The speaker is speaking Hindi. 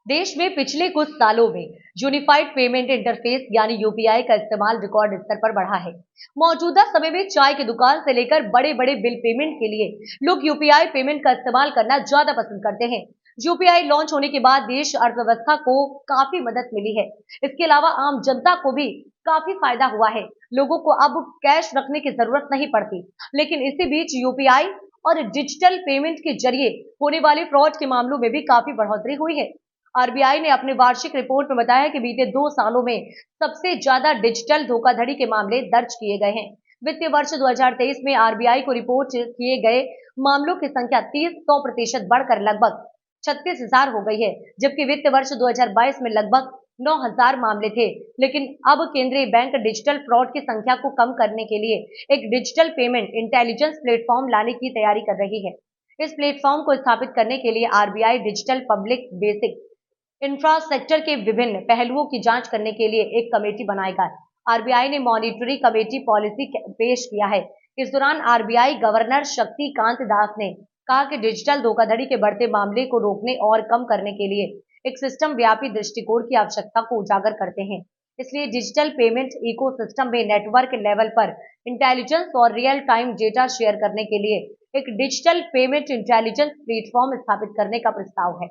देश में पिछले कुछ सालों में यूनिफाइड पेमेंट इंटरफेस यानी यूपीआई का इस्तेमाल रिकॉर्ड स्तर पर बढ़ा है। मौजूदा समय में चाय की दुकान से लेकर बड़े बड़े बिल पेमेंट के लिए लोग यूपीआई पेमेंट का इस्तेमाल करना ज्यादा पसंद करते हैं। यूपीआई लॉन्च होने के बाद देश अर्थव्यवस्था को काफी मदद मिली है। इसके अलावा आम जनता को भी काफी फायदा हुआ है। लोगों को अब कैश रखने की जरूरत नहीं पड़ती। लेकिन इसी बीच यूपीआई और डिजिटल पेमेंट के जरिए होने वाले फ्रॉड के मामलों में भी काफी बढ़ोतरी हुई है। आरबीआई ने अपने वार्षिक रिपोर्ट में बताया कि बीते 2 सालों में सबसे ज्यादा डिजिटल धोखाधड़ी के मामले दर्ज किए गए हैं। वित्तीय वर्ष 2023 में आरबीआई को रिपोर्ट किए गए मामलों की संख्या 30% बढ़कर लगभग 36,000 हो गई है, जबकि वित्तीय वर्ष 2022 में लगभग 9,000 मामले थे। लेकिन अब केंद्रीय बैंक डिजिटल फ्रॉड की संख्या को कम करने के लिए एक डिजिटल पेमेंट इंटेलिजेंस प्लेटफॉर्म लाने की तैयारी कर रही है। इस प्लेटफॉर्म को स्थापित करने के लिए RBI digital public basic infrastructure के विभिन्न पहलुओं की जांच करने के लिए एक कमेटी बनाएगा। आरबीआई ने मॉनिटरी कमेटी पॉलिसी पेश किया है। इस दौरान आरबीआई गवर्नर शक्तिकांत दास ने कहा कि डिजिटल धोखाधड़ी के बढ़ते मामले को रोकने और कम करने के लिए एक सिस्टम व्यापी दृष्टिकोण की आवश्यकता को उजागर करते हैं। इसलिए डिजिटल पेमेंट इकोसिस्टम में नेटवर्क लेवल पर इंटेलिजेंस और रियल टाइम डेटा शेयर करने के लिए एक डिजिटल पेमेंट इंटेलिजेंस प्लेटफॉर्म स्थापित करने का प्रस्ताव है।